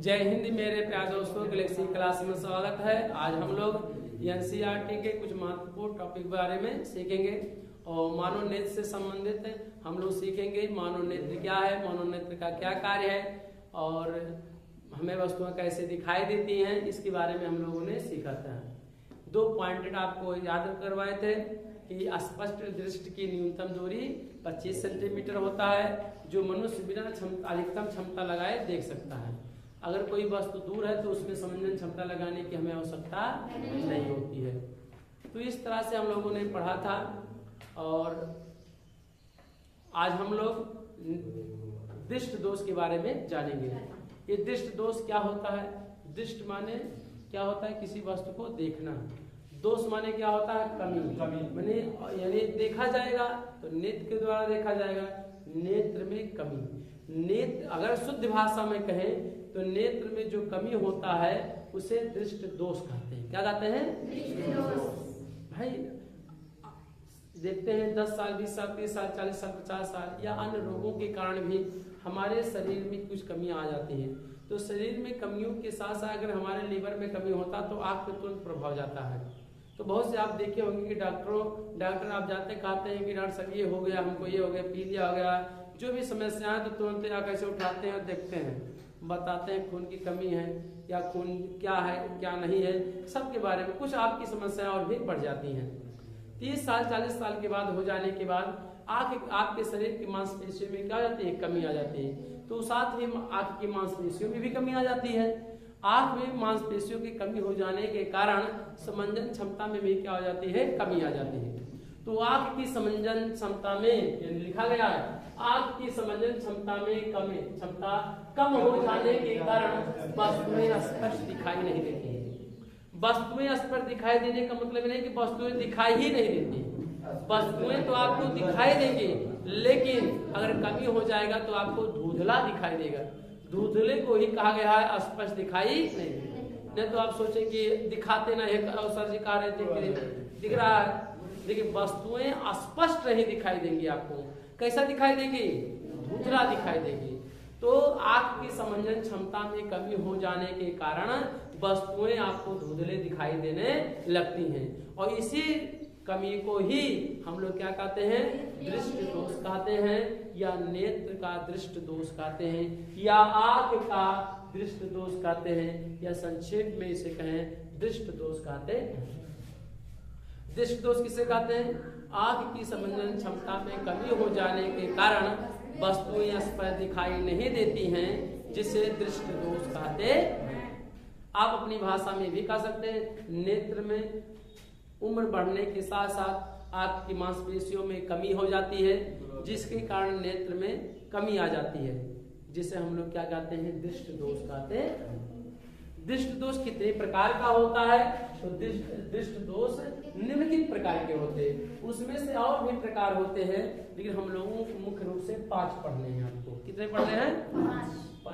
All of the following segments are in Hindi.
जय हिंद मेरे प्यारे दोस्तों, गैलेक्सी क्लास में स्वागत है। आज हम लोग एनसीईआरटी के कुछ महत्वपूर्ण टॉपिक के बारे में सीखेंगे और मानव नेत्र से संबंधित हम लोग सीखेंगे। मानव नेत्र क्या है, मानव नेत्र का क्या कार्य है और हमें वस्तुएं कैसे दिखाई देती हैं, इसके बारे में हम लोगों ने सीखा था। 2 पॉइंटेड आपको याद करवाए थे कि स्पष्ट दृष्टि की न्यूनतम दूरी 25 सेंटीमीटर होता है, जो मनुष्य बिना अधिकतम क्षमता लगाए देख सकता है। अगर कोई वस्तु दूर है तो उसमें समंजन क्षमता लगाने की हमें आवश्यकता नहीं होती है। तो इस तरह से हम लोगों ने पढ़ा था और आज हम लोग दृष्टि दोष के बारे में जानेंगे। ये दृष्टि दोष क्या होता है? दृष्टि माने क्या होता है? किसी वस्तु को देखना। दोष माने क्या होता है? कमी माने यानी देखा जाएगा तो नेत्र के द्वारा देखा जाएगा, नेत्र में कमी। नेत्र अगर शुद्ध भाषा में कहें तो नेत्र में जो कमी होता है उसे दृष्टि दोष कहते हैं। क्या कहते हैं? भाई देखते हैं 10 साल 20 साल 30 साल 40 साल 50 साल या अन्य रोगों के कारण भी हमारे शरीर में कुछ कमियां आ जाती हैं। तो शरीर में कमियों के साथ साथ अगर हमारे लीवर में कमी होता तो आंख पे तुरंत प्रभाव जाता है। तो बहुत से आप देखे होंगे कि डॉक्टर आप जाते कहते हैं कि डॉक्टर साहब ये हो गया, हमको ये हो गया, पीलिया हो गया, जो भी समस्या है तो तुरंत आंख ऐसे उठाते हैं और देखते हैं, बताते हैं खून की कमी है या खून क्या है क्या नहीं है, सबके बारे में कुछ आपकी समस्याएं और भी बढ़ जाती हैं। 30 साल 40 साल के बाद हो जाने के बाद आपके शरीर की मांसपेशियों में क्या आ जाती है? कमी आ जाती है। तो साथ ही आंख की मांसपेशियों में भी कमी आ जाती है। आंख में मांसपेशियों की कमी हो जाने के कारण समंजन क्षमता में भी क्या हो जाती है? कमी आ जाती है। तो आंख की समंजन क्षमता में लिखा गया है, आंख की समंजन क्षमता में क्षमता कम हो जाने के कारण वस्तुएं स्पष्ट दिखाई नहीं देती है। वस्तुएं स्पष्ट दिखाई देने का मतलब नहीं कि वस्तुएं दिखाई ही नहीं देती। वस्तुएं तो आपको दिखाई देंगी, लेकिन अगर कमी हो जाएगा तो आपको धुंधला दिखाई देगा। धुंधले को ही कहा गया है स्पष्ट दिखाई नहीं तो आप सोचे कि दिखाते ना है, सर जी कह रहे थे कि दिख रहा है, लेकिन वस्तुएं स्पष्ट नहीं दिखाई देंगी। आपको कैसा दिखाई देगी? धुंधला दिखाई देगी। तो आंख की समंजन क्षमता में कमी हो जाने के कारण वस्तुएं आपको धुंधले दिखाई देने लगती हैं और इसी कमी को ही हम लोग क्या कहते हैं? दृष्टि दोष कहते हैं, या नेत्र का दृष्टि दोष कहते हैं, या आंख का दृष्टि दोष कहते हैं, या संक्षेप में इसे कहें दृष्टि दोष कहते हैं। दृष्टि दोष किसे कहते हैं? आंख की समंजन क्षमता में कमी हो जाने के कारण वस्तुएं स्पष्ट दिखाई नहीं देती हैं, जिसे दृष्टि दोष कहते हैं। आप अपनी भाषा में भी कह सकते हैं नेत्र में उम्र बढ़ने के साथ साथ आंख की मांसपेशियों में कमी हो जाती है, जिसके कारण नेत्र में कमी आ जाती है, जिसे हम लोग क्या कहते हैं? दृष्टि दोष कहते हैं। दृष्टि दोष कितने प्रकार का होता है? तो दृष्टि दोष निम्नलिखित प्रकार के होते हैं। उसमें से और भी प्रकार होते हैं, लेकिन हम लोगों को मुख्य रूप से 5 पढ़ने हैं। आपको कितने पढ़ने हैं?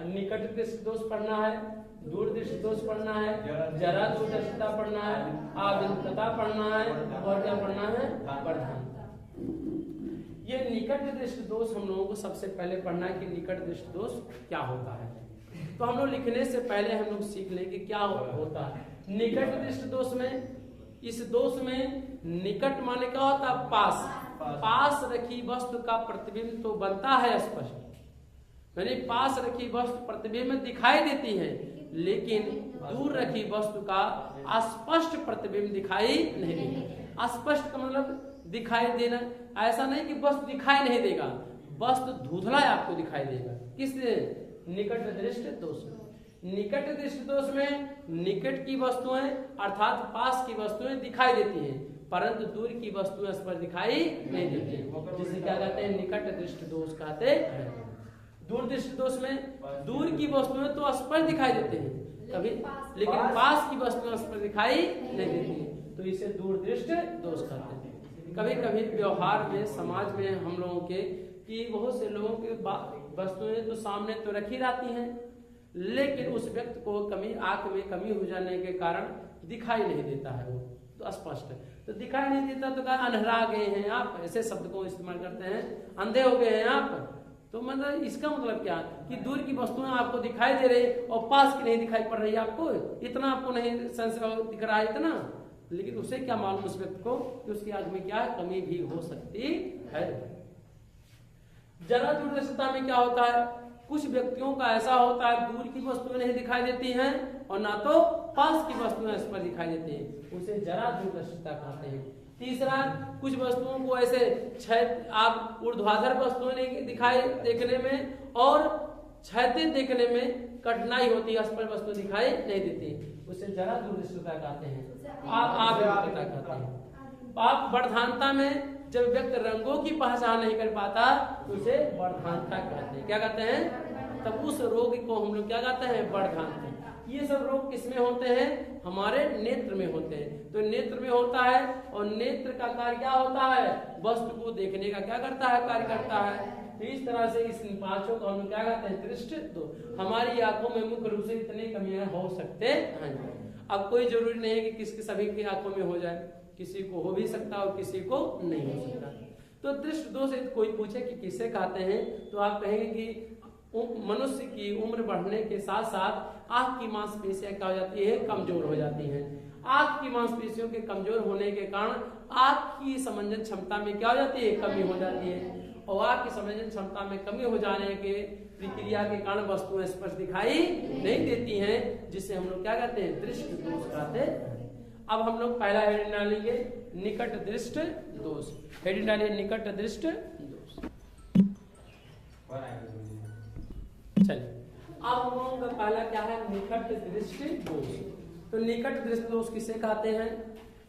निकट दृष्टि दोष पढ़ना है, दूर दृष्टि दोष पढ़ना है, जरा दूरदर्शिता पढ़ना है, आविमुखता पढ़ना है और क्या पढ़ना है? प्रधानता। ये निकट दृष्टि दोष हम लोगों को सबसे पहले पढ़ना है कि निकट दृष्टि दोष क्या होता है। तो हम लोग लिखने से पहले हम लोग सीख लेंगे क्या होता है निकट दृष्टि दोष में। इस दोष में निकट माने क्या होता है? पास रखी वस्तु का प्रतिबिंब तो बनता है स्पष्ट, यानी पास रखी वस्तु प्रतिबिंब में दिखाई देती है, लेकिन दूर रखी वस्तु का अस्पष्ट प्रतिबिंब दिखाई नहीं देगा। स्पष्ट का मतलब दिखाई देना, ऐसा नहीं कि वस्तु दिखाई नहीं देगा, वस्तु धुंधला आपको दिखाई देगा। किससे? निकट दृष्टि दोष में। निकट दृष्टि दोष में निकट की वस्तुएं अर्थात पास की वस्तुएं दिखाई देती हैं, परंतु दूर की वस्तुएं स्पष्ट दिखाई नहीं देती, जिसे क्या कहते हैं? निकट दृष्टि दोष कहते हैं। दूर दृष्टि दोष में दूर की वस्तुएं तो स्पष्ट दिखाई देते हैं कभी, लेकिन पास की वस्तुएं स्पष्ट दिखाई नहीं देती हैं, तो इसे दूर दृष्टि दोष कहते हैं। कभी कभी व्यवहार में समाज में हम लोगों के कि बहुत से लोगों के वस्तुएं तो सामने तो रखी रहती हैं, लेकिन उस व्यक्ति को कमी आंख में कमी हो जाने के कारण दिखाई नहीं देता है, वो तो स्पष्ट है। तो दिखाई नहीं देता तो कहा अंधेरा गए हैं आप, ऐसे शब्द को इस्तेमाल करते हैं, अंधे हो गए हैं आप। तो मतलब इसका मतलब क्या कि दूर की वस्तुएं आपको दिखाई दे रही और पास की नहीं दिखाई पड़ रही है, आपको इतना आपको नहीं संशय दिख रहा है इतना, लेकिन उसे क्या मालूम उस व्यक्ति को कि उसकी आंख में क्या कमी भी हो सकती है। जरा दूरदर्शिता में क्या होता है, कुछ व्यक्तियों का ऐसा होता है दूर की वस्तुएं नहीं दिखाई देती हैं और ना तो पास की वस्तुएं इस पर दिखाई देती हैं, उसे जरा दूरदर्शिता कहते हैं। तीसरा, कुछ वस्तुओं को ऐसे आप ऊर्ध्वाधर वस्तुएं दिखाई देखने में और क्षैतिज देखने में कठिनाई होती है, स्पष्ट वस्तु दिखाई नहीं देती, उसे जरा दूरदर्शिता कहते हैं। आप कहते हैं। आप वर्धानता में जब व्यक्ति रंगों की पहचान नहीं कर पाता तो उसे वर्धानता कहते हैं। क्या कहते हैं? तब उस रोग को हम लोग क्या कहते हैं? वर्धानता। ये सब रोग किसमें होते हैं? हमारे नेत्र में होते हैं। तो नेत्र में होता है और नेत्र का कार्य क्या होता है? वस्तु को देखने का क्या करता है? कार्य करता है। तो इस तरह से इस पांचों को हम लोग क्या कहते हैं? दृष्टि। तो हमारी आंखों में मुख्य रूप से इतने कमियां हो सकते हैं। अब कोई जरूरी नहीं है कि किसकी सभी की आंखों में हो जाए, किसी को हो भी सकता और किसी को नहीं हो सकता। तो दृष्टि दोष कोई पूछे कि किसे कहते हैं तो आप कहेंगे कि मनुष्य की उम्र बढ़ने के साथ साथ आंख की मांसपेशियां क्या हो जाती है? कमजोर हो जाती हैं। आंख की मांसपेशियों के कमजोर होने के कारण आंख की समंजन क्षमता में क्या हो जाती है? कमी हो जाती है। और आंख की समंजन क्षमता में कमी हो जाने के प्रक्रिया के कारण वस्तुएं स्पष्ट दिखाई नहीं देती हैं, जिसे हम लोग क्या कहते हैं? दृष्टि दोष कहते हैं। अब हम लोग पहला हेडिंग डालेंगे निकट दृष्टि दोष। हेडिंग डालिए निकट दृष्टि दोष। चलिए अब हम लोगों का पहला क्या है? निकट दृष्टि दोष। तो निकट दृष्टि दोष किसे कहते हैं?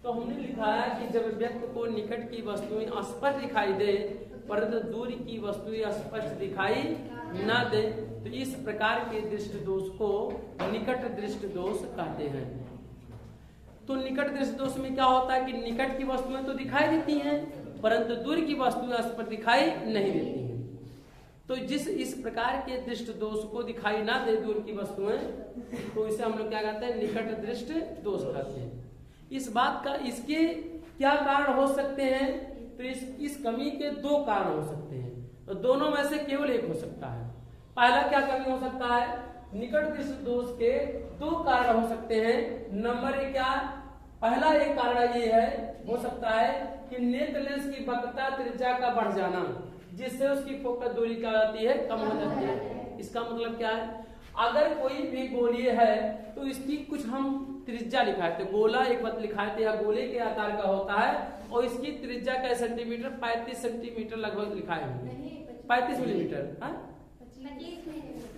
तो हमने लिखा है कि जब व्यक्ति को निकट की वस्तुएं स्पष्ट दिखाई दे परंतु दूर की वस्तुएं स्पष्ट दिखाई न दे तो इस प्रकार के दृष्टि दोष को निकट दृष्टि दोष कहते हैं। तो निकट दृष्टि दोष में क्या होता है कि निकट की वस्तुएं तो दिखाई देती हैं परंतु दूर की वस्तुएं स्पष्ट दिखाई नहीं देती हैं। तो जिस इस प्रकार के दृष्टि दोष को दिखाई ना दे दूर की वस्तुएं तो इसे हम लोग क्या कहते हैं? निकट दृष्टि दोष कहते हैं। इस बात का इसके क्या कारण हो सकते हैं? तो इस कमी के दो कारण हो सकते हैं। तो दोनों में से केवल एक हो सकता है। पहला क्या कमी हो सकता है? निकट दृष्टि दोष के दो कारण हो सकते हैं। नंबर एक क्या? पहला एक कारण ये है हो सकता है कि नेत्र लेंस की वक्रता त्रिज्या का बढ़ जाना, जिससे उसकी फोकस दूरी क्या होती है? कम हो जाती है। इसका मतलब क्या है? अगर कोई भी गोलीय है तो इसकी कुछ हम त्रिज्या लिखाए थे, गोला एक बात लिखाए थे या गोले के आकार का होता है और इसकी त्रिज्या का सेंटीमीटर 35 सेंटीमीटर लगभग लिखाए होंगे। 35 मिलीमीटर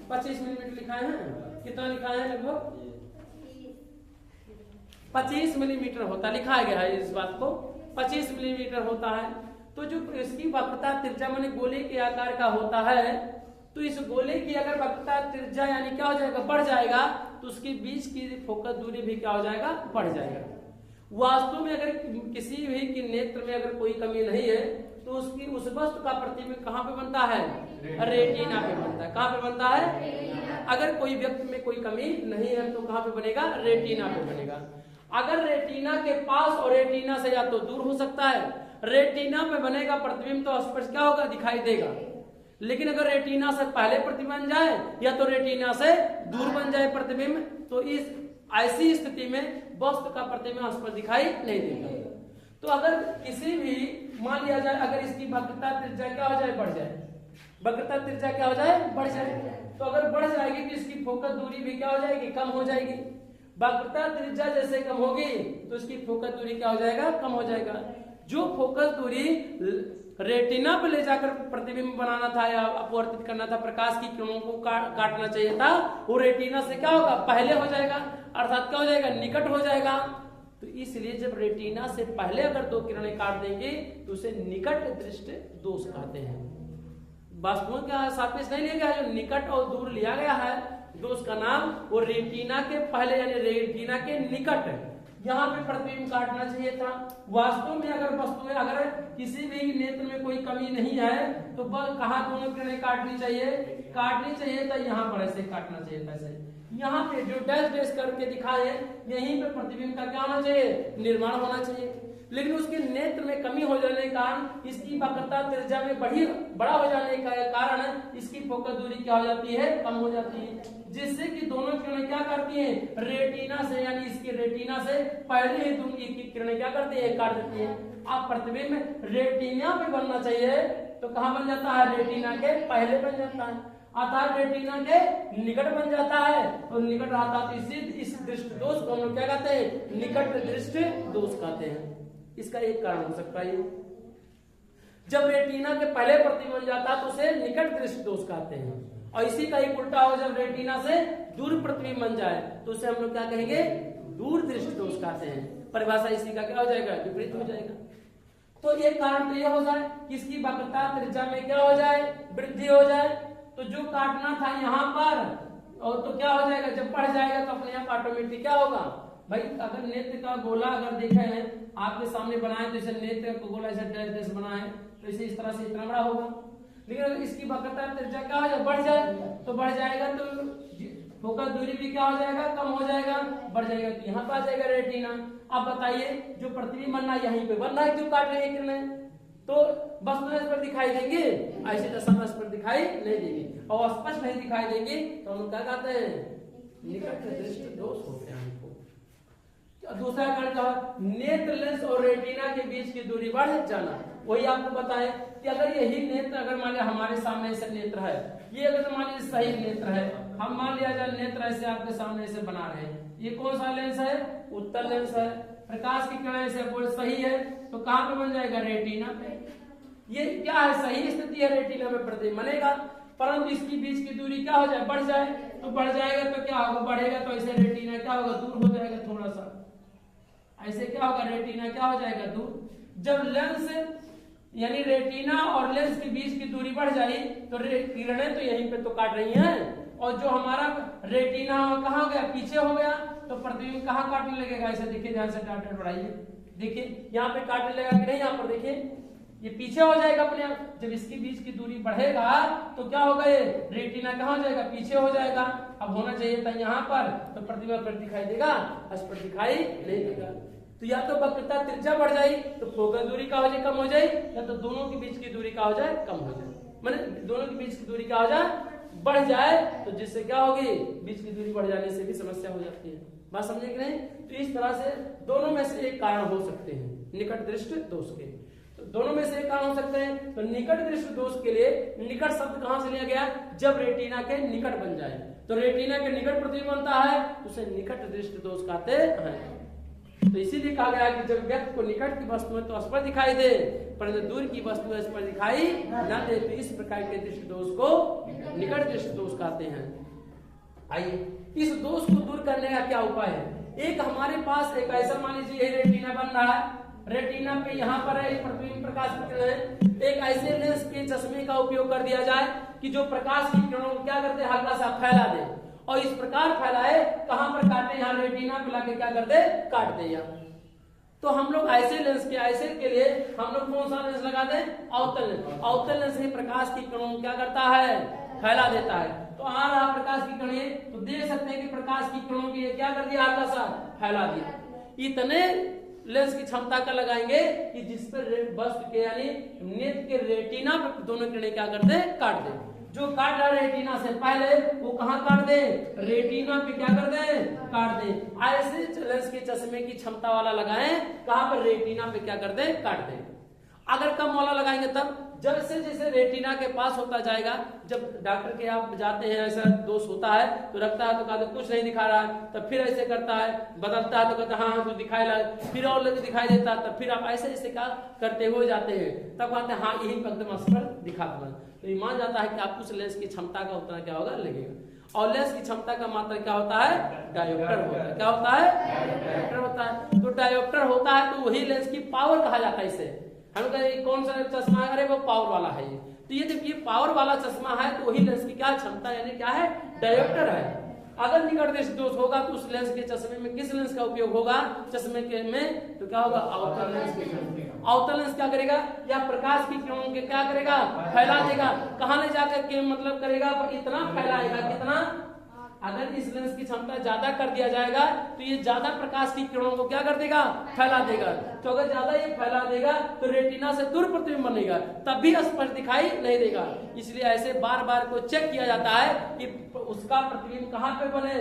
25 मिलीमीटर लिखाए हैं। कितना लिखाए हैं? लगभग 25 मिलीमीटर होता लिखाया गया है। इस बात को 25 मिलीमीटर होता है। तो जो इसकी वक्रता त्रिज्या माने गोले के आकार का होता है तो इस गोले की अगर वक्रता त्रिज्या यानी क्या हो जाएगा? बढ़ जाएगा तो उसके बीच की फोकस दूरी भी क्या हो जाएगा? बढ़ जाएगा। वास्तव में अगर किसी भी की नेत्र में अगर कोई कमी नहीं है तो उसकी उस वस्तु का प्रतिबिंब कहाँ पे बनता है? रेटिना पे बनता है। कहाँ पे बनता है? अगर कोई व्यक्ति में कोई कमी नहीं है तो कहाँ पे बनेगा? रेटिना पे बनेगा। अगर रेटिना के पास और रेटिना से या तो दूर हो सकता है, रेटिना पे बनेगा प्रतिबिंब तो स्पष्ट क्या होगा? दिखाई देगा। लेकिन अगर रेटिना से पहले प्रतिबिंब बन जाए या तो रेटिना से दूर बन जाए प्रतिबिंब तो इस ऐसी स्थिति में वस्तु का प्रतिबिंब स्पष्ट दिखाई नहीं देगा। तो अगर किसी भी मान लिया जाए अगर इसकी वक्रता त्रिज्या क्या हो जाए? बढ़ जाए। वक्रता त्रिज्या क्या हो जाए? बढ़ जाए। तो अगर बढ़ जाएगी तो इसकी फोकस दूरी भी क्या हो जाएगी? कम हो जाएगी। वक्रता त्रिज्या जैसे कम होगी तो इसकी फोकस दूरी क्या हो जाएगा? कम हो जाएगा। जो फोकस दूरी रेटिना पे ले जाकर प्रतिबिंब बनाना था या अपवर्तित करना था, प्रकाश की किरणों को काटना चाहिए था, वो रेटिना से क्या होगा? पहले हो जाएगा, अर्थात क्या हो जाएगा? निकट हो जाएगा। तो इसलिए जब रेटिना से पहले अगर दो किरणें काट देंगे तो उसे निकट दृष्टि दोष कहते हैं। वास्तव में क्या सापेक्ष नहीं लिया गया, जो निकट और दूर लिया गया है दोष का नाम वो रेटिना के पहले यानी रेटिना के निकट यहाँ पे प्रतिबिंब काटना चाहिए था। वास्तव में अगर वस्तुएं अगर किसी भी नेत्र में कोई कमी नहीं है तो कहाँ दोनों किरणें काटनी चाहिए? काटनी चाहिए था यहाँ पर ऐसे काटना चाहिए था। ऐसे यहाँ पे जो डैश डैश करके दिखाए यहीं पे प्रतिबिंब का क्या होना चाहिए? निर्माण होना चाहिए। लेकिन उसके नेत्र में कमी हो जाने के कारण इसकी वक्रता त्रिज्या में बड़ा हो जाने के कारण इसकी फोकस दूरी क्या हो जाती है, कम हो जाती है, जिससे कि दोनों किरणें क्या करती हैं, रेटिना से यानी इसके रेटिना से पहले ही दोनों की किरणें क्या करती है, काट देती है। अब प्रतिबिंब रेटिना पे बनना चाहिए तो कहाँ बन जाता है, रेटिना के पहले बन जाता है, अर्थात रेटिना के निकट बन जाता है, और निकट आता तो इस दृष्टि दोष को हम लोग क्या कहते हैं, निकट दृष्टि दोष कहते हैं। इसका एक कारण हो सकता है, जब रेटिना के पहले प्रतिबिंब बन जाता है तो उसे निकट दृष्टि दोष कहते हैं, और इसी का ही उल्टा हो, जब रेटिना से दूर प्रतिबिंब बन जाए तो उसे हम लोग क्या कहेंगे, दूर दृष्टि दोष कहते हैं। परिभाषा इसी का क्या हो जाएगा, विपरीत हो जाएगा। तो एक कारण तो यह हो जाए कि इसकी वक्रता त्रिज्या में क्या हो जाए, वृद्धि हो जाए, तो जो काटना था यहाँ पर और तो क्या हो जाएगा, जब बढ़ जाएगा तो अपने आप ऑटोमेटिक क्या होगा भाई। अगर नेत्र का गोला अगर देखे हैं आपके सामने बनाए, तो इसे नेत्र का गोला ऐसे डैश डैश बनाए तो इसे इस तरह से इतना बड़ा होगा, लेकिन अगर इसकी वक्रता त्रिज्या क्या हो जाए, बढ़ जाए तो बढ़ जाएगा, तो फोकस दूरी भी क्या हो जाएगा, कम हो जाएगा, बढ़ जाएगा, तो यहाँ पे आ जाएगा रेटिना। अब बताइए जो प्रतिबिंब बनना है यहीं पे बनना है, क्यों काट रहे हैं किरणें, तो वस्तु इस पर दिखाई देंगे, ऐसे दशा में इस पर दिखाई नहीं देंगे, और स्पष्ट नहीं दिखाई देंगे तो हम क्या कहते हैं, निकट दृष्टि दोष होते हैं हमको। दूसरा कारण क्या है, नेत्र लेंस और रेटिना के बीच की दूरी बढ़ जाना। वही आपको बताए कि अगर यही नेत्र, अगर मान लिया हमारे सामने ऐसे नेत्र है, ये अगर मान लीजिए सही नेत्र है, हम मान लिया जाए नेत्र ऐसे आपके सामने ऐसे बना रहे हैं, ये कौन सा लेंस है, उत्तल लेंस है, प्रकाश की किरण ऐसे सही है, तो कहाँ पे बन जाएगा, रेटिना पे। ये क्या है, सही स्थिति है, रेटिना में प्रतिबिंब बनेगा, परंतु इसकी बीच की दूरी क्या हो जाए, बढ़ जाए, तो बढ़ जाएगा तो क्या होगा, बढ़ेगा तो ऐसे रेटिना क्या होगा, दूर हो जाएगा थोड़ा सा, ऐसे क्या होगा, रेटिना क्या हो जाएगा, दूर। जब लेंस यानी रेटिना और लेंस के बीच की दूरी बढ़ जाए तो किरणें तो यहीं पे तो काट रही हैं, और जो हमारा रेटिना कहाँ हो गया, पीछे हो गया, तो प्रतिबिंब कहाँ काटने लगेगा, ऐसे देखिए ध्यान से डाटा बढ़ाइए, देखिए यहाँ पे काटने लगेगा कि नहीं, यहाँ पर देखिए ये पीछे हो जाएगा अपने आप। जब इसके बीच की दूरी बढ़ेगा तो क्या होगा, ये रेटिना कहाँ हो जाएगा, पीछे हो जाएगा। अब होना चाहिए था यहाँ पर, तो प्रतिबिंब पर दिखाई देगा, स्पष्ट दिखाई नहीं देगा। तो या तो वक्रता त्रिज्या बढ़ जाए तो फोकस दूरी का हो जाए, कम हो जाए, या तो दोनों के बीच की दूरी का हो जाए, कम हो जाए, माने दोनों के बीच की दूरी का हो जाए, बढ़ जाए, तो जिससे क्या होगी, बीच की दूरी बढ़ जाने से भी समस्या हो जाती है। बात समझे कि नहीं। तो इस तरह से दोनों में से एक कारण हो सकते हैं निकट दृष्टि दोष के, तो दोनों में से एक कारण हो सकते हैं। तो निकट दृष्टि दोष के लिए निकट शब्द कहां से लिया गया, जब रेटिना के निकट बन जाए, तो रेटिना के निकट प्रतिबिंब बनता है, उसे निकट दृष्टि दोष कहते हैं। तो इसीलिए कहा गया कि जब व्यक्ति को निकट की वस्तु में तो स्पष्ट दिखाई दे, परंतु दूर की वस्तु में स्पष्ट दिखाई न दे, तो इस प्रकार के दृष्टि दोष को निकट दृष्टि दोष कहते हैं। आइए इस दोष को दूर करने का क्या उपाय है। एक हमारे पास एक ऐसा, मान लीजिए ये रेटिना बन रहा है, रेटिना पे यहाँ पर है प्रतिबिंब प्रकाश की किरण, एक ऐसे लेंस के चश्मे का उपयोग कर दिया जाए कि जो प्रकाश की किरणों को क्या करते, हल्का सा फैला दे, और इस प्रकार फैलाए, कहां पर काटे, यहाँ रेटिना पे लाके क्या कर दे, काट दे। तो हम लोग ऐसे लेंस के, ऐसे के लिए हम लोग कौन सा लेंस लगा दें, अवतल लेंस। अवतल लेंस ही प्रकाश की किरणों को क्या करता है, फैला देता है। तो आ रहा प्रकाश की किरणें, तो देख सकते हैं कि प्रकाश की किरणों की क्या कर दिया, हल्का सा फैला दिया। इतने लेंस की क्षमता का लगाएंगे कि जिस पर वस्तु के यानी नेत्र के रेटिना पर दोनों किरणें क्या कर दे, काट दे। जो काट रहा रेटिना से पहले वो कहाँ काट दे, रेटिना पे क्या कर दे, काट दे। ऐसे लेंस के चश्मे की क्षमता वाला लगाएं, कहाँ पर, रेटिना पे क्या कर दे, काट दे। अगर कम वाला लगाएंगे तब जैसे जैसे रेटिना के पास होता जाएगा, जब डॉक्टर के आप जाते हैं ऐसा दोष होता है तो रखता है तो कहते कुछ नहीं दिखा रहा है, तब फिर ऐसे करता है, बदलता है तो कहते हाँ कुछ दिखाई लगा, फिर और लगे दिखाई देता है, तब फिर आप ऐसे ऐसे क्या करते हुए जाते हैं, तब कहते हैं हाँ यही एकदम स्पष्ट दिखा दूंगा। तो ये मान जाता है कि आप उस लेंस की क्षमता का उतना क्या होगा, लगेगा। और लेंस की क्षमता का मात्रा क्या होता है, डायोप्टर होता है। क्या होता है, डायोप्टर होता है। तो डायोप्टर होता है तो वही लेंस की पावर कहा जाता है इसे। हम कहें कौन सा चश्मा है, अरे वो पावर वाला है ये। तो ये जब ये पावर वाला चश्मा है तो वही लेंस की क्या क्षमता यानी क्या है, डायोप्टर है। अगर निकट दृष्टि दोष होगा तो उस लेंस के चश्मे में किस लेंस का उपयोग होगा, चश्मे के में तो क्या होगा, अवतल लेंस के। अवतल लेंस क्या करेगा, या प्रकाश की किरणों के क्या करेगा, फैला देगा। कहाँ ले जाकर के मतलब करेगा, इतना फैलाएगा, कितना अगर इस लेंस की क्षमता ज्यादा कर दिया जाएगा तो ये ज्यादा प्रकाश की किरणों को क्या कर देगा, फैला देगा। तो अगर ज्यादा ये फैला देगा तो रेटिना से दूर प्रतिबिंब बनेगा, तब भी स्पष्ट दिखाई नहीं देगा। इसलिए ऐसे बार बार को चेक किया जाता है कि उसका प्रतिबिंब कहाँ पे बने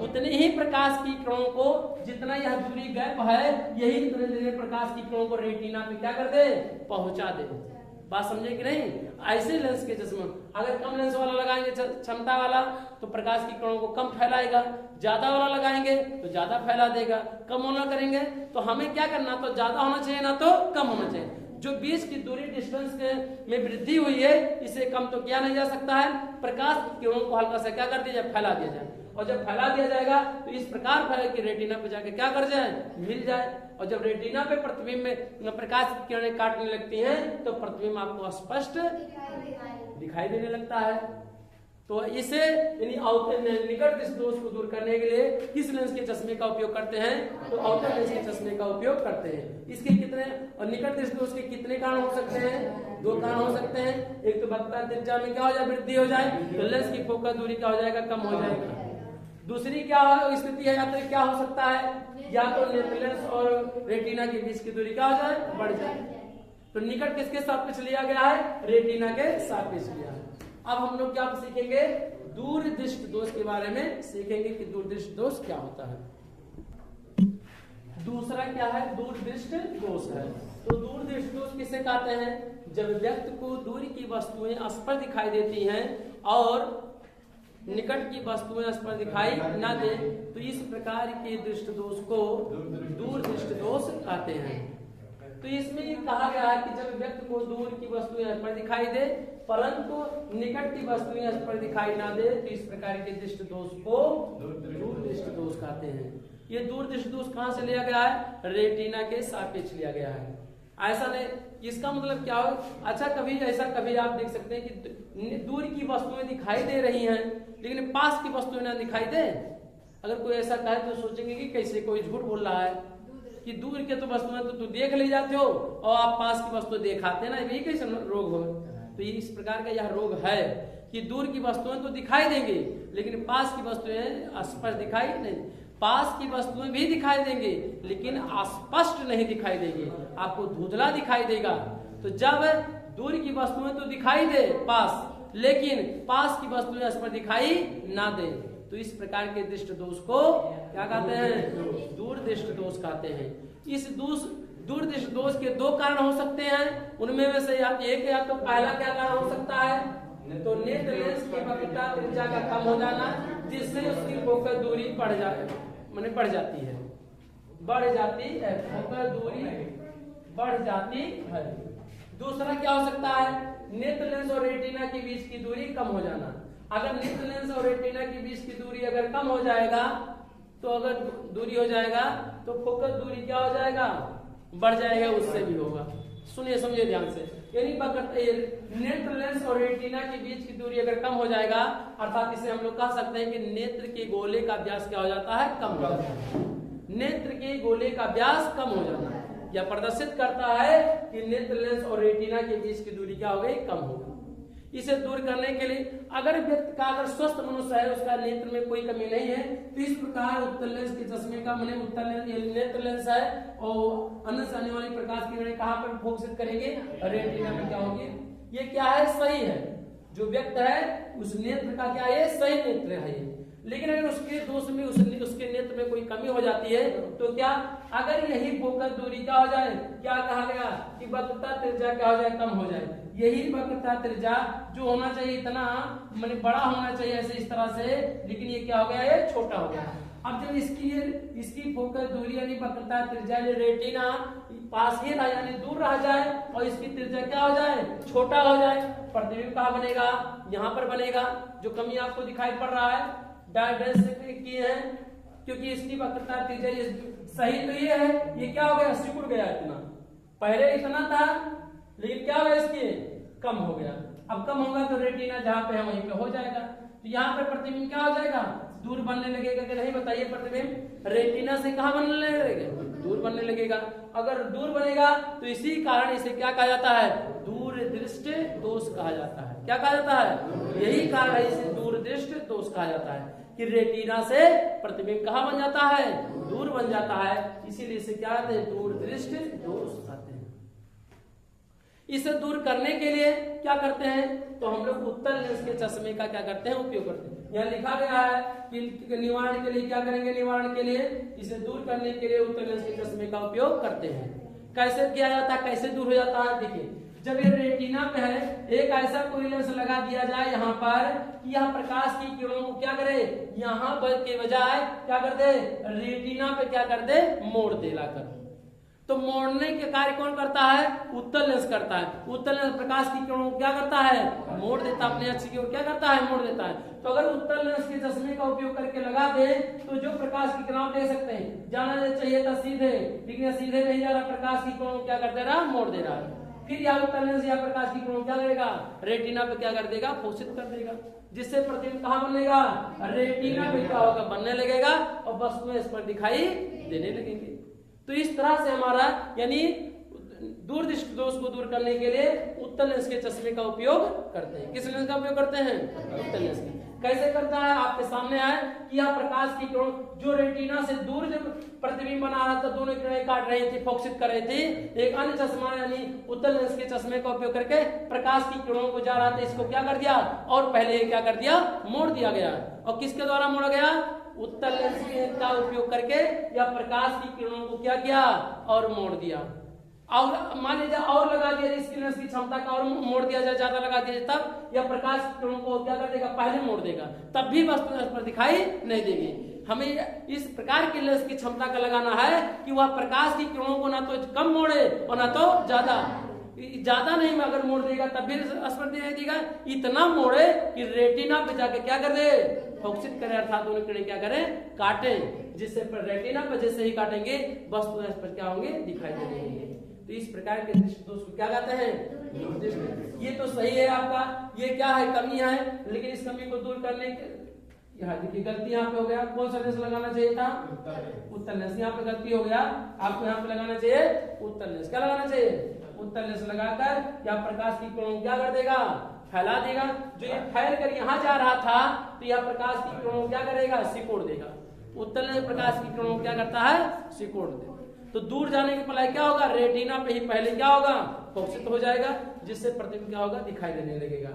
उतने ही प्रकाश की किरणों को, जितना यह दूरी गैप है यही इतने प्रकाश की किरणों को रेटिना पे क्या कर दे, पहुंचा दे। बात समझे कि नहीं? ऐसे लेंस के चश्मे अगर कम लेंस वाला लगाएंगे क्षमता वाला तो प्रकाश की किरणों को कम फैलाएगा, ज्यादा वाला लगाएंगे तो ज्यादा फैला देगा, कम वाला करेंगे तो हमें क्या करना, तो ज्यादा होना चाहिए ना तो कम होना चाहिए। जो बीच की दूरी डिस्टेंस में वृद्धि हुई है इसे कम तो किया नहीं जा सकता है, प्रकाश की किरणों को हल्का सा क्या कर दिया जाए, फैला दिया जाए। और जब फैला दिया जाएगा तो इस प्रकार फैले कि रेटिना पे जाके क्या कर जाए, मिल जाए। और जब रेटिना पे प्रतिबिंब में प्रकाश की किरणें काटने लगती हैं तो प्रतिबिंब आपको स्पष्ट दिखाई देने लगता है। तो इसे निकट दृष्टि दोष को दूर करने के लिए किस लेंस के चश्मे का उपयोग करते हैं, तो अवतल लेंस के चश्मे का उपयोग करते हैं। इसके कितने और निकट दृष्टि दोष के कितने कारण हो सकते हैं, दो कारण हो सकते हैं। एक तो वक्रता त्रिज्या में क्या हो जाए, वृद्धि हो जाए, तो लेंस की फोकस दूरी क्या हो जाएगा, कम हो जाएगा। दूसरी क्या स्थिति है, या तो क्या हो सकता है, या तो नेत्र लेंस और रेटिना के बीच की दूरी क्या हो जाए, बढ़ जाए। तो निकट किसके सापेक्ष लिया गया है, रेटिना के सापेक्ष लिया है। अब हम लोग क्या सीखेंगे, दूर दृष्टि दोष के बारे में सीखेंगे कि दूर दृष्टि दोष क्या होता है। दूसरा क्या है, दूर दृष्टि दोष है। तो दूर दृष्टि दोष किसे कहते हैं, जब व्यक्ति को दूर की वस्तुएं स्पष्ट दिखाई देती हैं और निकट की वस्तुएं स्पष्ट दिखाई न दे तो इस प्रकार के दृष्टि दोष को दूर दृष्टि दोष कहते हैं। तो इसमें कहा गया है कि जब व्यक्ति को दूर की वस्तुएं स्पष्ट दिखाई दे परंतु निकट की वस्तुएं स्पष्ट दिखाई ना दे तो इस प्रकार के दृष्टि दोष को दूर दृष्टि दोष कहते हैं। ये दूर दृष्टि दोष कहाँ से लिया गया है, रेटिना के सापेक्ष लिया गया है। ऐसा नहीं, इसका मतलब क्या हो, अच्छा कभी आप देख सकते हैं कि दूर की वस्तुएं दिखाई दे रही हैं लेकिन पास की वस्तुएं ना दिखाई दे। अगर कोई ऐसा कहे तो सोचेंगे कि कैसे कोई झूठ बोल रहा है कि दूर के तो वस्तुएं तो देख ले जाते हो और आप पास की वस्तु दिखाते ना, यही कैसे रोग हो। तो इस प्रकार का यह रोग है कि दूर की वस्तुएं तो दिखाई देंगे लेकिन पास की वस्तुएं स्पष्ट दिखाई नहीं, पास की वस्तुएं भी दिखाई देंगे लेकिन स्पष्ट नहीं दिखाई देंगे, आपको धुंधला दिखाई देगा। तो जब दूर की वस्तुएं तो दिखाई दे पास लेकिन पास की वस्तुएं स्पष्ट दिखाई ना दे तो इस प्रकार के दृष्टि दोष को क्या कहते हैं, दूर दृष्टि दोष कहते हैं। इस दूर दृष्टि दोष के दो कारण हो सकते हैं, उनमें से एक या तो पहला क्या कारण हो सकता है, तो नेत्र लेंस की वक्रता त्रिज्या का कम हो जाना जिससे उसकी फोकस दूरी बढ़ जाती है, फोकस दूरी बढ़ जाती है। दूसरा क्या हो सकता है, नेत्र लेंस और रेटिना के बीच की दूरी कम हो जाना। अगर नेत्र लेंस और रेटिना के बीच की दूरी अगर कम हो जाएगा तो अगर दूरी हो जाएगा तो फोकस दूरी क्या हो जाएगा, बढ़ जाएगा, उससे भी होगा। सुनिए समझिए ध्यान से, यानी नेत्र लेंस और रेटिना के बीच की दूरी अगर कम हो जाएगा अर्थात इसे हम लोग कह सकते हैं कि नेत्र के गोले का व्यास क्या हो जाता है, कम हो जाता है। नेत्र के गोले का व्यास कम हो जाना यह प्रदर्शित करता है कि नेत्र लेंस और रेटिना के बीच की दूरी क्या हो गई, कम हो गई। इसे दूर करने के लिए अगर व्यक्ति का अगर स्वस्थ मनुष्य है, उसका नेत्र में कोई कमी नहीं है तो इस प्रकार उत्तल लेंस के चश्मे का उत्तल नेत्र लेंस है और अन्य से आने वाली प्रकाश की किरणें कहाँ पर फोकसित करेंगे, रेटिना में क्या होगी। ये क्या है, सही है, जो व्यक्ति है उस नेत्र का क्या है, सही नेत्र है। लेकिन अगर उसके दोष में उसके नेत्र में कोई कमी हो जाती है तो क्या, अगर यही फोकस दूरी क्या हो जाए, क्या कहा गया कि वक्रता त्रिज्या क्या हो जाए, कम हो जाए। यही वक्रता त्रिज्या जो होना चाहिए इतना बड़ा होना चाहिए ऐसे इस तरह से, लेकिन ये क्या हो गया, ये छोटा हो गया। अब जब इसकी फोकस दूरी यानी वक्रता त्रिज्या रेटिना पास ही रहा यानी दूर रह जाए और इसकी त्रिज्या क्या हो जाए, छोटा हो जाए, प्रतिबिंब कहाँ बनेगा, यहाँ पर बनेगा। जो कमी आपको दिखाई पड़ रहा है डायरेक्ट की है क्योंकि इसकी वक्रता त्रिज्या सही तो ये है, ये क्या हो गया, सिकुड़ गया, इतना पहले इतना था लेकिन क्या हुआ, इसकी कम हो गया। अब कम होगा तो रेटिना जहाँ पे है वहीं पे हो जाएगा, तो यहाँ पे प्रतिबिंब क्या हो जाएगा, दूर बनने लगेगा कि नहीं, बताइए। प्रतिबिंब रेटिना से कहाँ बनने लगेगा, दूर बनने लगेगा। अगर दूर बनेगा तो इसी कारण इसे क्या कहा जाता है, दूर दूरदृष्टि दोष कहा जाता है। क्या कहा जाता है? यही कारण है इसे दूरदृष्टि दोष कहा जाता है कि रेटिना से प्रतिबिंब कहाँ बन जाता है? दूर बन जाता है, इसीलिए इसे क्या कहते हैं? दूरदृष्टि दोष कहते हैं। इसे दूर करने के लिए क्या करते हैं? तो हम लोग उत्तल लेंस के चश्मे का क्या करते हैं? उपयोग करते हैं। यहाँ लिखा गया है कि निवारण के लिए क्या करेंगे? निवारण के लिए इसे दूर करने के लिए उत्तल लेंस के चश्मे का उपयोग करते हैं। कैसे किया जाता है? कैसे दूर हो जाता है? देखिए, जब ये रेटिना पे है, एक ऐसा कोई लेंस लगा दिया जाए यहाँ पर कि यह प्रकाश की किरणों को क्या करे? यहाँ पर के बजाय क्या कर दे? रेटिना पे क्या कर दे? मोड़ दे लाकर। तो मोड़ने के कार्य कौन करता है? उत्तल लेंस करता है। उत्तल लेंस प्रकाश की किरणों को क्या करता है? मोड़ देता है, अपने अक्ष की ओर क्या करता है? मोड़ देता है। तो अगर उत्तल लेंस के चश्मे का उपयोग करके लगा दे तो जो प्रकाश की किरणों देख सकते हैं, जाना चाहिए था सीधे, लेकिन सीधे नहीं जा रहा, प्रकाश की किरणों क्या कर दे रहा? मोड़ दे रहा है। फिर यह उत्तल लेंस या प्रकाश की किरणों क्या करेगा? रेटिना पे क्या कर देगा? फोकसित कर देगा, जिससे प्रतिबिंब कहाँ बनेगा? रेटिना पे क्या होगा? बनने लगेगा और वस्तुएं इस पर दिखाई देने लगेंगे। तो इस तरह से हमारा यानी दूरदृष्टि दोष को दूर करने के लिए उत्तल लेंस के चश्मे का उपयोग करते हैं। किस लेंस का उपयोग करते हैं? उत्तल लेंस का। कैसे करता है? आपके सामने है कि यह प्रकाश की किरण जो रेटिना से दूर जब प्रतिबिंब बना रहा था, दोनों किरणें काट रही थी, फोकसित कर रही थी, एक अन्य चश्मा यानी उत्तल लेंस के चश्मे का उपयोग करके प्रकाश की किरणों को जा रहा था, इसको क्या कर दिया? और पहले क्या कर दिया? मोड़ दिया गया। और किसके द्वारा मोड़ा गया? उत्तल लेंस का उपयोग करके या प्रकाश की किरणों को क्या किया? और मोड़ दिया। और मान लीजिए और लगा दिया, इसकी लेंस की क्षमता का और मोड़ दिया जाए, ज्यादा लगा दिया जाए, तब यह प्रकाश की किरणों को क्या कर देगा? पहले मोड़ देगा, तब भी वस्तु इस पर दिखाई नहीं देगी। हमें इस प्रकार की लेंस की क्षमता का लगाना है कि वह प्रकाश की किरणों को ना तो कम मोड़े और ना तो ज्यादा नहीं में अगर मोड़ देगा तब भी स्पर्श नहीं देगा, इतना मोड़े कि रेटिना पे जाके क्या कर दे? फोकसित करे, अर्थात दोनों किरणें क्या करें? काटे, जिससे रेटिना पे जैसे ही काटेंगे वस्तु इस पर क्या होंगे? दिखाई देंगे। तो इस प्रकार के दृष्टि दोष को क्या कहते हैं? ये तो सही है आपका, ये क्या है? कमी है, लेकिन इस कमी को दूर करने के यहाँ देखिए गलती यहाँ पे हो गया। कौन सा लेंस लगाना चाहिए था? उत्तल लेंस। यहाँ पे गलती हो गया, आपको यहाँ पे लगाना चाहिए उत्तल लेंस। क्या लगाना चाहिए? उत्तल लेंस लगाकर या प्रकाश की किरणों क्या कर देगा? फैला देगा। जो ये फैल कर यहाँ जा रहा था तो यह प्रकाश की किरणों क्या करेगा? सिकोड़ देगा। उत्तल लेंस प्रकाश की किरणों क्या करता है? सिकोड़ देगा। तो दूर जाने के पहले क्या होगा? रेटिना पे ही पहले क्या होगा? फोकसित हो जाएगा, जिससे प्रतिबिंब क्या होगा? दिखाई देने लगेगा।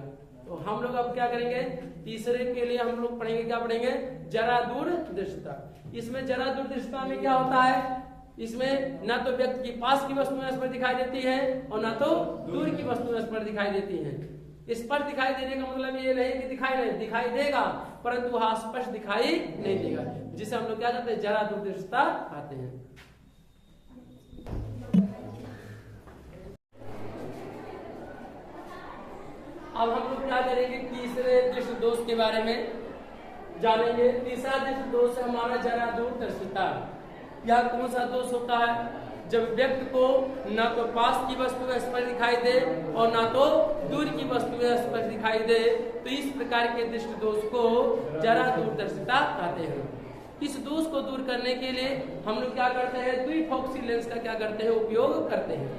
तो हम लोग अब क्या करेंगे? तीसरे के लिए हम लोग पढ़ेंगे, क्या पढ़ेंगे? जरा दूर दृष्टता। इसमें जरा दूर दृष्टता में क्या होता है? इसमें ना तो व्यक्ति की पास की वस्तुएं इस पर दिखाई देती है और ना तो दूर की वस्तुएं इस पर दिखाई देती हैं। इस पर दिखाई देने का मतलब ये नहीं कि दिखाई देगा, परंतु वह स्पष्ट दिखाई नहीं देगा, जिसे हम लोग क्या कहते हैं? जरा दूर दृष्टता कहते हैं। अब हम लोग क्या करेंगे? तीसरे दृष्टि दोष के बारे में जानेंगे। तीसरा दृष्टि दोष है हमारा जरा दूर दृष्टता। यह कौन सा दोष होता है? जब व्यक्ति को ना तो पास की वस्तुएं स्पष्ट दिखाई दे और ना तो दूर की वस्तुएं स्पष्ट दिखाई दे, तो इस प्रकार के दृष्टि दोष को जरा दूर दृष्टता कहते हैं। इस दोष को दूर करने के लिए हम लोग क्या करते हैं? द्विफोकसी लेंस का क्या करते हैं? उपयोग करते हैं।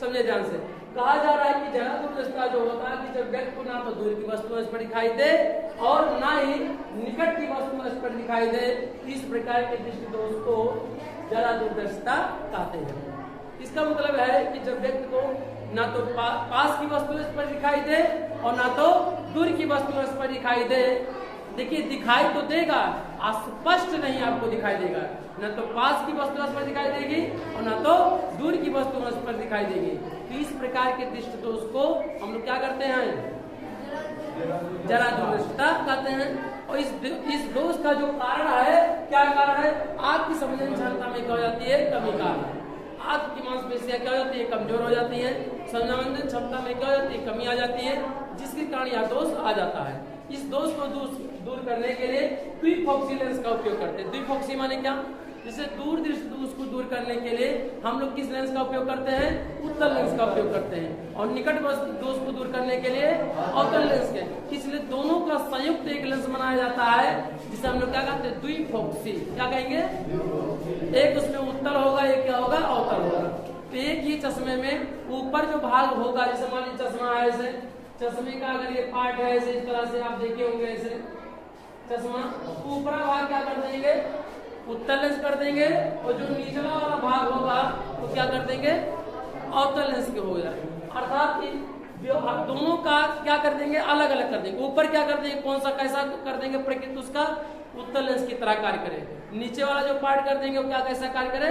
समझे ध्यान से। कहा जा रहा है कि जरा दूर दृष्टता जो होता है कि जब व्यक्ति को ना तो दूर की वस्तु इस पर दिखाई दे और ना ही निकट की वस्तु इस पर दिखाई दे, इस प्रकार के दृष्टि दोष को जरा दूर दृष्टता कहते हैं। इसका मतलब है कि जब व्यक्ति को ना तो पास की वस्तु इस पर दिखाई दे और ना तो दूर की वस्तु इस पर दिखाई दे। देखिए, दिखाई तो देगा, स्पष्ट नहीं आपको दिखाई देगा। न तो पास की वस्तु इस पर दिखाई देगी और न तो दूर की वस्तु इस पर दिखाई देगी। तो इस प्रकार के दृष्टि दोष को हम लोग क्या करते हैं? जरा दूर दृष्टता कहते हैं। और इस दोष का जो कारण है, क्या कारण है? आपकी समझने क्षमता में क्या हो जाती है? कमी का। आपकी मांसपेशियां क्या हो जाती है? कमजोर हो जाती है। संवेदन क्षमता में क्या हो जाती है? कमी आ जाती है, जिसके कारण यह दोष आ जाता है। इस दोष को दूर करने के लिए द्विफोकसी लेंस का उपयोग करते हैं। द्विफोकसी माने क्या? जैसे दूर दृष्टि दोष को दूर करने के लिए हम लोग किस लेंस का उपयोग करते हैं? उत्तल लेंस का उपयोग करते हैं। और निकट दोष को दूर करने के लिए अवतल लेंस के। इसलिए दोनों का संयुक्त एक लेंस बनाया जाता है, जिसे हम लोग क्या कहते हैं? द्विफोकसी। क्या कहेंगे? एक उसमें उत्तल होगा, एक क्या होगा? अवतल होगा। तो एक ही चश्मे में ऊपर जो भाग होगा, जैसे मान लीजिए चश्मा ऐसे चश्मे का अगर ये पार्ट है ऐसे इस तरह से आप देखे होंगे ऐसे चश्मा, ऊपरा भाग क्या कर देंगे उत्तल लेंस कर देंगे और जो निचला वाला भाग होगा वो क्या कर देंगे अवतल लेंस के हो जाए। अर्थात दोनों का क्या कर देंगे अलग अलग कर देंगे। ऊपर क्या कर देंगे कौन सा कैसा कर देंगे प्रकृति उसका उत्तल लेंस की तरह कार्य करे, नीचे वाला जो पार्ट कर देंगे वो क्या कैसा कार्य करे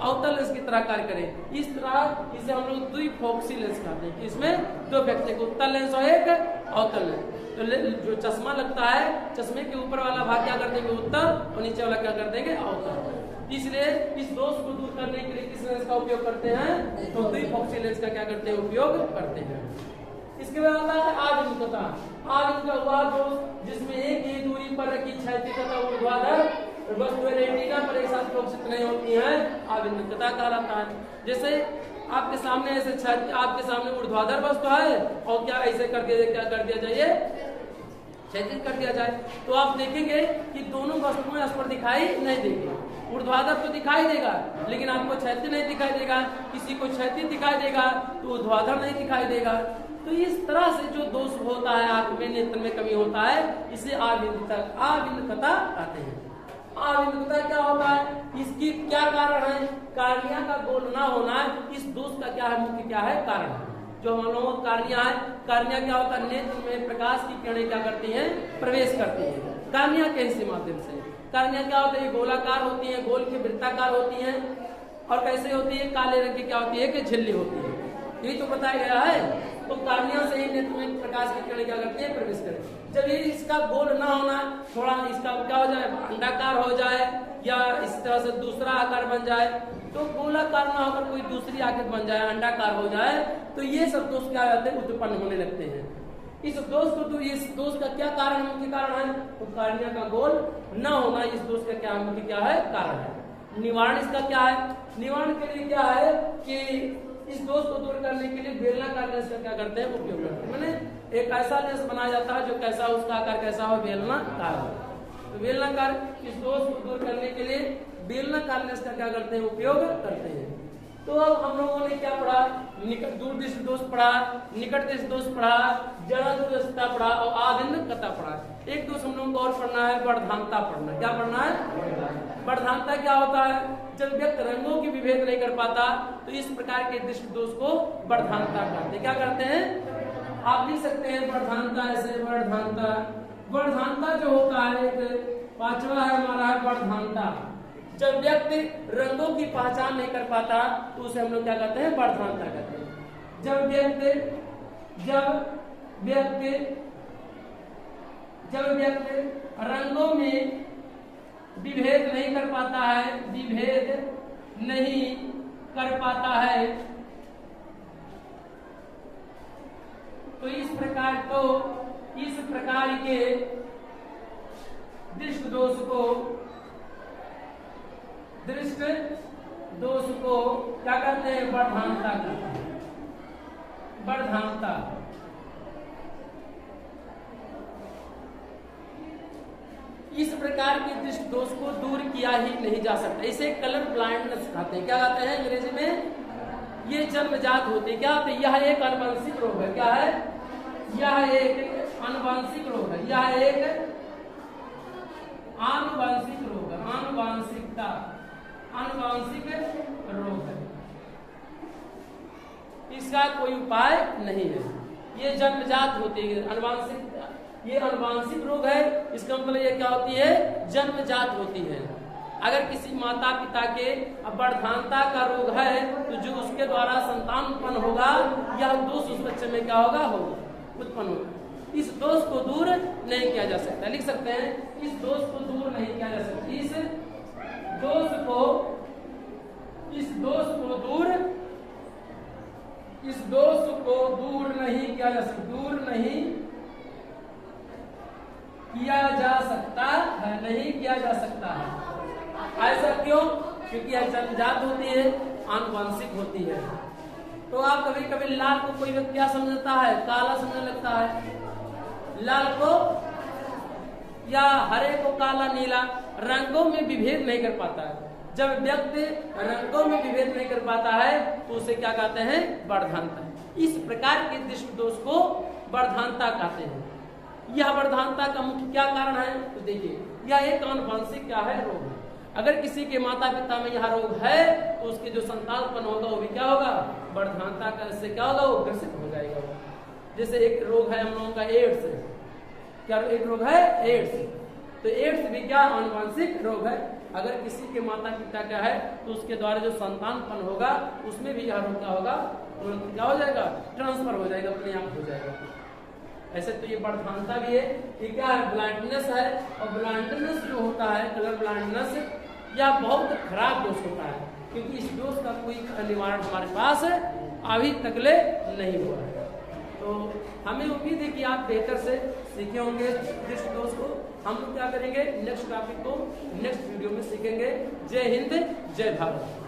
अवतल लेंस की तरह कार्य करे। इस तरह इसे हम लोग द्विफोक्सी लेंस कहते हैं। इसमें दो व्यक्ति को उत्तल लेंस और एक अवतल लेंस। तो जो चश्मा लगता है चश्मे के ऊपर वाला भाग क्या कर देंगे उत्तल और नीचे वाला क्या कर देंगे अवतल। इसलिए इस दोष को दूर करने के लिए किस लेंस का उपयोग करते हैं तो द्विफोक्सी लेंस का क्या करते हैं उपयोग करते हैं। इसके बाद आता है आविमुखता। आविमुख वह दोष जिसमें एक ही दूरी पर रखी क्षैतिज तथा ऊर्ध्वाधर वस्तुएं रेटिना पर एक साथ फोकसित नहीं होती हैं, आविमुखता कहलाता है। जैसे आपके सामने ऐसे आपके सामने ऊर्ध्वाधर वस्तु है और क्या ऐसे कर दिया क्या कर दिया जाए क्षैतिज कर दिया जाए तो आप देखेंगे कि दोनों वस्तुएं स्पर्श दिखाई नहीं देगी। ऊर्ध्वाधर तो दिखाई देगा लेकिन आपको क्षैतिज नहीं दिखाई देगा, किसी को क्षैतिज दिखाई देगा तो ऊर्ध्वाधर नहीं दिखाई देगा। तो इस तरह से जो दोष होता है आंख में नेत्र में कमी होता है इसे आविमुखता कहते हैं। आविमुखता क्या होता है इसकी क्या कारण है कार्निया का गोल ना होना इस दोष का क्या है मुख्य क्या है कारण है। जो हम लोगों को कार्निया है कार्निया क्या होता है नेत्र में प्रकाश की किरणें क्या करती हैं प्रवेश करती हैं कार्निया के इसी माध्यम से। कार्निया क्या होता है गोलाकार होती है गोल के वृत्ताकार होती है और कैसे होती है काले रंग की क्या होती है कि झिल्ली होती है, यही तो बताया गया है। तो कार्निया से ही नेत्र में प्रकाश की किरणें क्या करती है प्रवेश करती। जब ये इसका गोल ना होना थोड़ा इसका क्या हो जाए अंडाकार हो जाए या इस तरह से दूसरा आकार बन जाए तो गोलाकार ना होकर कोई दूसरी आकृति बन जाए अंडाकार हो जाए तो ये सब दोष क्या होते हैं उत्पन्न होने लगते हैं। इस दोष को तो इस दोष का क्या कारण मुख्य कारण है तो कार्निया का गोल न होना इस दोष का क्या मुख्य क्या है कारण है। निवारण इसका क्या है निवारण के लिए क्या है कि इस दोष को दूर करने के लिए बेलनाकार लेंस का क्या करते हैं उपयोग करते हैं। मैंने एक ऐसा लेंस बनाया जाता है जो कैसा उसका आकार कैसा हो बेलनाकार हो। तो बेलनाकार इस दोष को दूर करने के लिए बेलनाकार लेंस का क्या करते हैं उपयोग करते हैं। तो अब हम लोगों ने क्या पढ़ा निकट दूर दृष्टि दोष पढ़ा निकट दृष्टि दोष पढ़ा जड़ा दूरदर्शिता पढ़ा और आविमुखता पढ़ा। एक दोष हम लोगों को और पढ़ना है बढ़धानता पढ़ना। क्या पढ़ना है बढ़धानता क्या होता है जब व्यक्ति रंगों की विभेद नहीं कर पाता तो इस प्रकार के दृष्टि दोष को बढ़धानता कहते हैं। क्या करते हैं आप लिख सकते हैं बढ़धानता ऐसे बढ़धानता। बढ़धानता जो होता है एक पांचवा है हमारा है बढ़धानता। जब व्यक्ति रंगों की पहचान नहीं कर पाता तो उसे हम लोग क्या कहते हैं बढ़धानता कहते हैं। जब व्यक्ति रंगों में विभेद नहीं कर पाता है तो इस प्रकार के दृष्टि दोष को क्या कहते हैं बढ़धानता कहते हैं। बढ़धानता इस प्रकार के दृष्टि दोष को दूर किया ही नहीं जा सकता। इसे कलर ब्लाइंडनेस कहते हैं। क्या कहते हैं अंग्रेजी में ये जन्मजात होते हैं। क्या होते हैं यह एक आनुवंशिक रोग है। क्या है यह एक आनुवंशिक रोग है। यह एक आनुवंशिक रोग है आनुवंशिक रोग है। इसका कोई उपाय नहीं है। ये जन्मजात होती है ये अनुवांशिक रोग है। इसका मतलब ये क्या होती है जन्मजात होती है। अगर किसी माता पिता के बढ़धानता का रोग है तो जो उसके द्वारा संतान उत्पन्न होगा यह दोष उस बच्चे में क्या होगा उत्पन्न होगा। इस दोष को दूर नहीं किया जा सकता। लिख सकते हैं इस दोष को दूर नहीं किया जा सकता। इस दोष को दूर नहीं किया जा सकता। नहीं किया जा सकता है। ऐसा क्यों? क्योंकि यह जन्मजात होती है आनुवंशिक होती है। तो आप कभी कभी लाल को कोई व्यक्ति क्या समझता है काला समझने लगता है। लाल को या हरे को काला नीला रंगों में विभेद नहीं कर पाता है। जब व्यक्ति रंगों में विभेद नहीं कर पाता है तो उसे क्या कहते हैं बढ़धानता है। इस प्रकार के दृष्टि दोष को वर्धांता कहते हैं। यह वर्धांता का मुख्य क्या कारण है? तो देखिए, यह एक आनुवंशिक क्या है, रोग है। अगर किसी के माता पिता में यह रोग है तो उसके जो संतान उत्पन्न होगा वो भी क्या होगा, वर्धांता का, इससे क्या होगा, वो ग्रसित हो जाएगा। जैसे एक रोग है हम लोगों का एड्स, क्या एक रोग है एड्स, तो एड्स भी क्या आनुवंशिक रोग है। अगर किसी के माता पिता क्या है तो उसके द्वारा जो संतान उत्पन्न होगा उसमें भी यह रोग क्या होगा, तुरंत क्या हो जाएगा, ट्रांसफर हो जाएगा, अपने आप हो जाएगा। ऐसे तो ये वर्धांता भी है, ये क्या है, ब्लाइंडनेस है। और ब्लाइंडनेस जो होता है, कलर ब्लाइंडनेस, यह बहुत खराब दोष होता है, क्योंकि इस दोष का कोई निवारण हमारे पास अभी तकले नहीं हुआ है। तो हमें उम्मीद है कि आप बेहतर से सीखे होंगे दृष्टि दोष को। हम लोग क्या करेंगे, नेक्स्ट टॉपिक को नेक्स्ट वीडियो में सीखेंगे। जय हिंद, जय भारत।